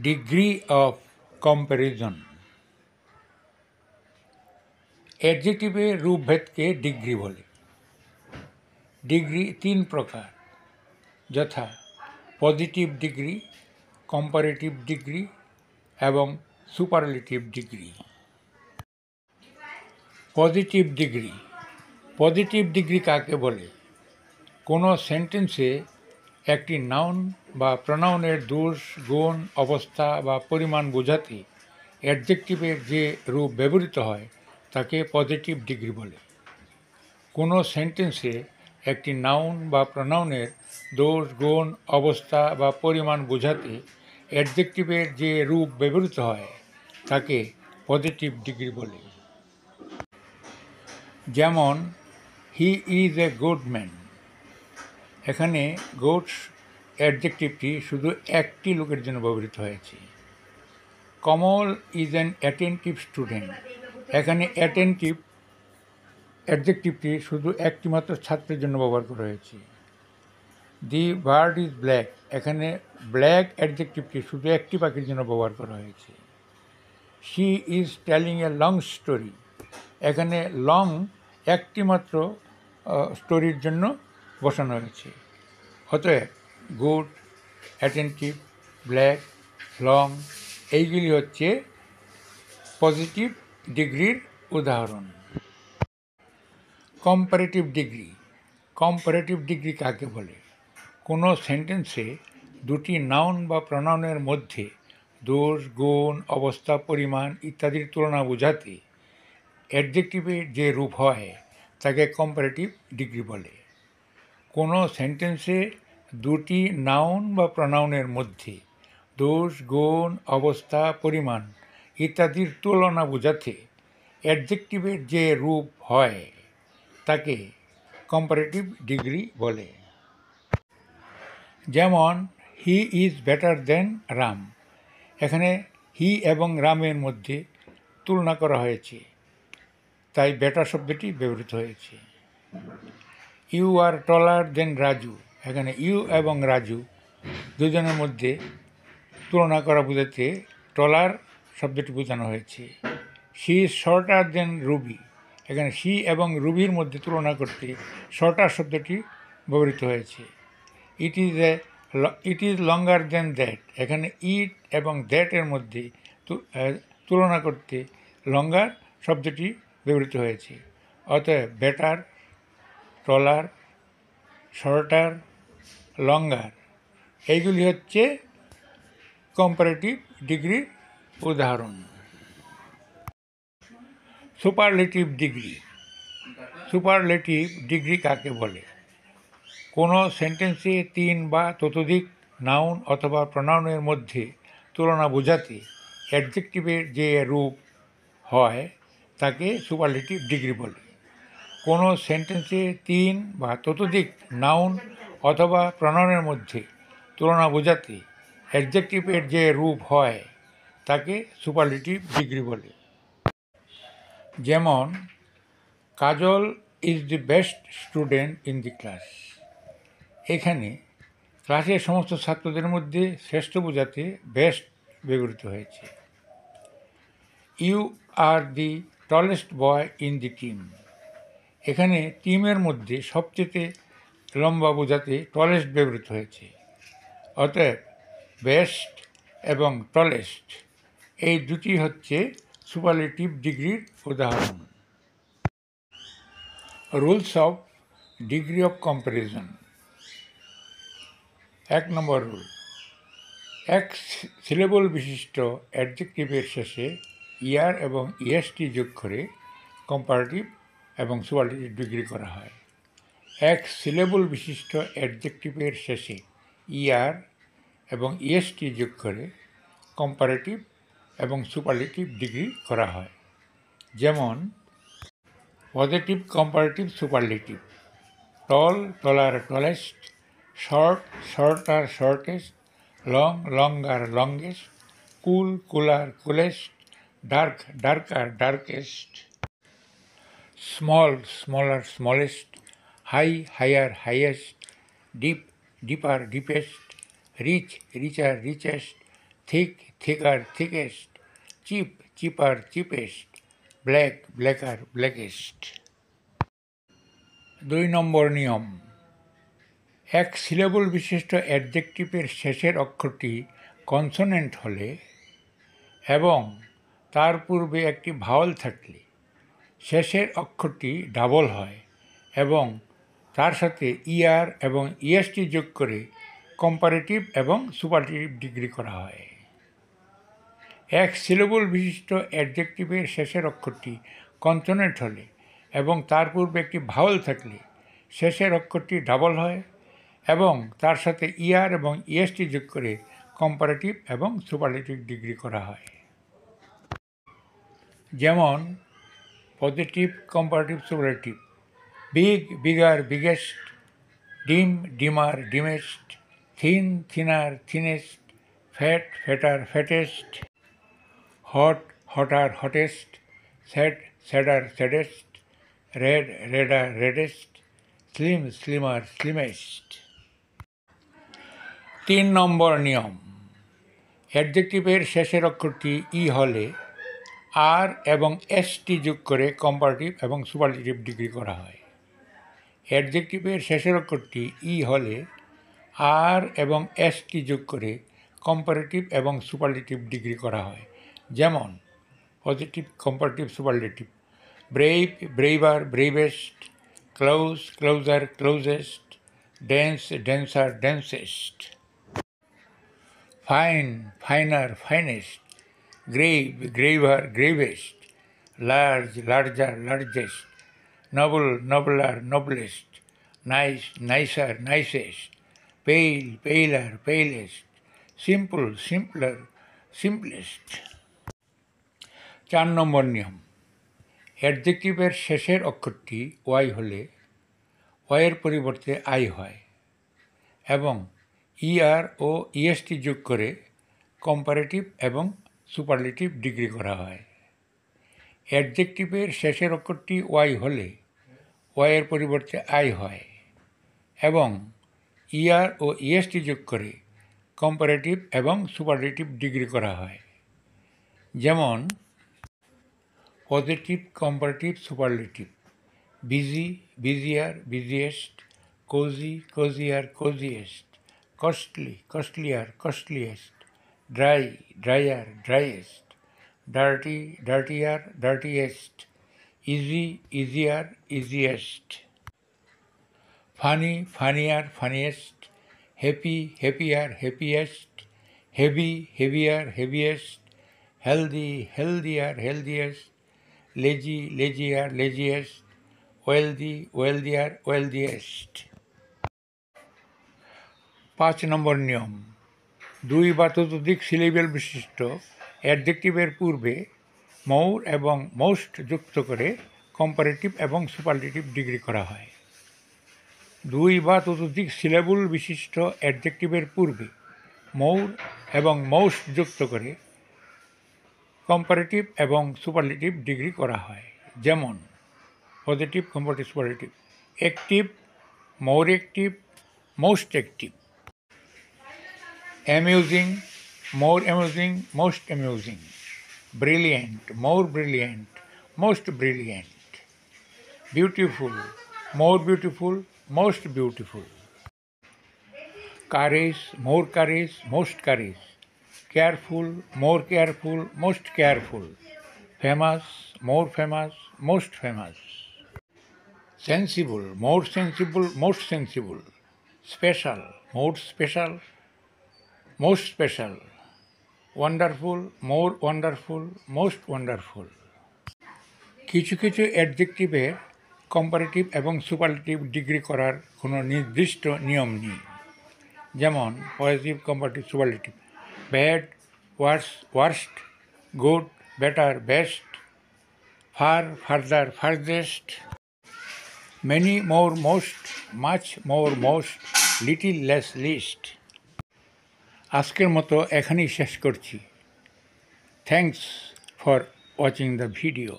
Degree of comparison. অ্যাডজেক্টিভের রূপভেদকে degree বলে। ডিগ্রি তিন প্রকার, যথা পজিটিভ ডিগ্রি, কম্পারেটিভ ডিগ্রি এবং superlative degree. Positive degree. Positive degree কাকে বলে? কোনো সেন্টেন্সে একটি নাউন বা প্রোনাউনের দোষ, গুণ, অবস্থা বা পরিমাণ বোঝাতে অ্যাডজেক্টিভের যে রূপ ব্যবহৃত হয় তাকে পজিটিভ ডিগ্রি বলে। কোনো সেন্টেন্সে একটি নাউন বা প্রোনাউনের দোষ, গুণ, অবস্থা বা পরিমাণ বোঝাতে অ্যাডজেক্টিভের যে রূপ ব্যবহৃত হয় তাকে পজিটিভ ডিগ্রি বলে। যেমন, he is a good man. এখানে গুডস অ্যাডজেক্টিভটি শুধু একটি লোকের জন্য ব্যবহৃত হয়েছে। কমল ইজ অ্যান অ্যাটেন্টিভ স্টুডেন্ট। এখানে অ্যাটেন্টিভ অ্যাডজেক্টিভটি শুধু একটি মাত্র ছাত্রের জন্য ব্যবহার করা হয়েছে। The bird is black. এখানে ব্ল্যাক অ্যাডজেক্টিভটি শুধু একটি পাখির জন্য ব্যবহার করা হয়েছে। She is telling a long story. এখানে লং একটি মাত্র স্টোরির জন্য বসানো হয়েছে। অতএব গুড, অ্যাটেন্টিভ, ব্ল্যাক, লং এইগুলি হচ্ছে পজিটিভ ডিগ্রির উদাহরণ। Comparative degree. কম্পারেটিভ ডিগ্রি কাকে বলে? কোনো সেন্টেন্সে দুটি নাউন বা প্রোনাউনের মধ্যে দোষ, গুণ, অবস্থা, পরিমাণ ইত্যাদির তুলনা বোঝাতে অ্যাডজেক্টিভের যে রূপ হয় তাকে কম্পারেটিভ ডিগ্রি বলে। কোনো সেন্টেন্সে দুটি নাউন বা প্রোনাউনের মধ্যে দোষ, গুণ, অবস্থা, পরিমাণ ইত্যাদির তুলনা বোঝাতে অ্যাডজেক্টিভের যে রূপ হয় তাকে কম্পারেটিভ ডিগ্রি বলে। যেমন, হি ইজ বেটার দেন রাম। এখানে হি এবং রামের মধ্যে তুলনা করা হয়েছে, তাই বেটার শব্দটি ব্যবহৃত হয়েছে। ইউ আর টলার দেন রাজু। এখানে ইউ এবং রাজু দুজনের মধ্যে তুলনা করা বোঝাতে টলার শব্দটি বোঝানো হয়েছে। She is shorter than Ruby. এখানে শি এবং রুবির মধ্যে তুলনা করতে শর্টার শব্দটি ব্যবহৃত হয়েছে। It is longer than that. এখানে ইট এবং দ্যাটের মধ্যে তুলনা করতে লঙ্গার শব্দটি ব্যবহৃত হয়েছে। অতএব বেটার, টলার, শর্টার, লঙ্গার এইগুলি হচ্ছে কম্পারেটিভ ডিগ্রির উদাহরণ। Superlative degree. সুপারলেটিভ ডিগ্রি কাকে বলে? কোনো সেন্টেন্সে তিন বা ততোধিক নাউন অথবা প্রোনাউনের মধ্যে তুলনা বোঝাতে অ্যাডজেক্টিভের যে রূপ হয় তাকে সুপারলেটিভ ডিগ্রি বলে। কোনো সেন্টেন্সে তিন বা ততোধিক নাউন অথবা প্রোনাউনের মধ্যে তুলনা বোঝাতে অ্যাডজেক্টিভের যে রূপ হয় তাকে সুপারলেটিভ ডিগ্রি বলে। যেমন, Kajal is the best student in the class. এখানে ক্লাসের সমস্ত ছাত্রদের মধ্যে শ্রেষ্ঠ বোঝাতে বেস্ট ব্যবহৃত হয়েছে। You are the tallest boy in the team. এখানে টিমের মধ্যে সবচেয়ে লম্বা বোঝাতে টলেস্ট ব্যবহৃত হয়েছে। অতএব বেস্ট এবং টলেস্ট এই দুটি হচ্ছে সুপারলেটিভ ডিগ্রির উদাহরণ। Rules of degree of comparison. 1 number rule, এক সিলেবল বিশিষ্ট অ্যাডজেক্টিভের শেষে ইয়ার এবং ইএসটি যোগ করে কম্পারেটিভ এবং সুপারলেটিভ ডিগ্রি করা হয়। এক সিলেবল বিশিষ্ট অ্যাডজেক্টিভের শেষে ইয়ার এবং ইএসটি যোগ করে কম্পারেটিভ এবং সুপারলেটিভ ডিগ্রি করা হয়। যেমন, positive comparative superlative: tall, taller, tallest; short, shorter, shortest; long, longer, longest; cool, cooler, coolest; dark, darker, darkest; small, smaller, smallest; high, higher, highest; deep, deeper, deepest; rich, richer, richest; thick, thicker, thickest, cheap, cheaper, cheapest, black, blacker, blackest। 2 নম্বর নিয়ম, এক syllable বিশিষ্ট অ্যাডজেক্টিভের শেষের অক্ষরটি consonant হলে এবং তার পূর্বে একটি ভাওয়াল থাকলে শেষের অক্ষরটি ডাবল হয় এবং তার সাথে ইআর এবং ইএসটি যোগ করে কম্পারেটিভ এবং সুপারলেটিভ ডিগ্রি করা হয়। এক সিলেবল বিশিষ্ট অ্যাডজেক্টিভের শেষের অক্ষরটি কনসোনেন্ট হলে এবং তার পূর্বে একটি ভাওয়াল থাকলে শেষের অক্ষরটি ডাবল হয় এবং তার সাথে ইআর এবং ইএসটি যোগ করে কম্পারেটিভ এবং সুপারলেটিভ ডিগ্রি করা হয়। যেমন positive, comparative, superlative, big, bigger, biggest, dim, dimmer, dimmest, thin, thinner, thinnest, fat, fatter, fattest, hot, hotter, hottest, sad, sadder, saddest, red, redder, reddest, slim, slimmer, slimmest. 3 নম্বর নিয়ম, অ্যাডজেক্টিভের শেষের অক্ষরটি ই হলে আর এবং এসটি যোগ করে কম্পারেটিভ এবং সুপারলেটিভ ডিগ্রি করা হয়। অ্যাডজেক্টিভের শেষের অক্ষরটি ই হলে আর এবং এসটি যোগ করে কম্পারেটিভ এবং সুপারলেটিভ ডিগ্রি করা হয়। যেমন positive, comparative, superlative, brave, braver, bravest, close, closer, closest, dense, denser, densest, fine, finer, finest, grave, graver, gravest, large, larger, largest, noble, nobler, noblest, nice, nicer, nicest, pale, paler, palest, simple, simpler, simplest। 4 নম্বর নিয়ম, অ্যাডজেক্টিভের শেষের অক্ষরটি Y হলে ওয়াইয়ের পরিবর্তে I হয় এবং ER ও EST যোগ করে কম্পারেটিভ এবং সুপারলেটিভ ডিগ্রি করা হয়। অ্যাডজেক্টিভের শেষের অক্ষরটি ওয়াই হলে ওয়াইয়ের পরিবর্তে আই হয় এবং ইআর ও ইএসটি যোগ করে কম্পারেটিভ এবং সুপারলেটিভ ডিগ্রি করা হয়। যেমন positive, comparative, superlative, busy, busier, busiest, cosy, cosier, cosiest, costly, costlier, costliest, dry, drier, driest, dirty, dirtier, dirtiest, easy, easier, easiest, funny, funnier, funniest, happy, happier, happiest, heavy, heavier, heaviest, healthy, healthier, healthiest, lazy, lazier, laziest, wealthy, wealthier, wealthiest. 5 number নিয়ম, 2 বা ততোধিক syllable বিশিষ্ট অ্যাডজেক্টিভের পূর্বে মৌর এবং most যুক্ত করে comparative এবং superlative degree করা হয়। 2 বা ততোধিক সিলেবল বিশিষ্ট অ্যাডজেক্টিভের পূর্বে মৌর এবং মোস্ট যুক্ত করে কম্পারেটিভ এবং সুপারলেটিভ ডিগ্রি করা হয়। যেমন positive, comparative, superlative, active, more active, most active, amusing, more amusing, most amusing, brilliant, more brilliant, most brilliant, beautiful, more beautiful, most beautiful, courage, more courage, most courage, careful, more careful, most careful, famous, more famous, most famous, sensible, more sensible, most sensible, special, more special, most special, wonderful, more wonderful, most wonderful. কিছু কিছু অ্যাডজেক্টিভের comparative এবং superlative degree করার কোনো নির্দিষ্ট নিয়ম নেই। যেমন positive, comparative, superlative, bad, worse, worst, good, better, best, far, farther, farthest, many, more, most, much, more, most, little, less, least. আজকের মতো এখানেই শেষ করছি। Thanks for watching the video.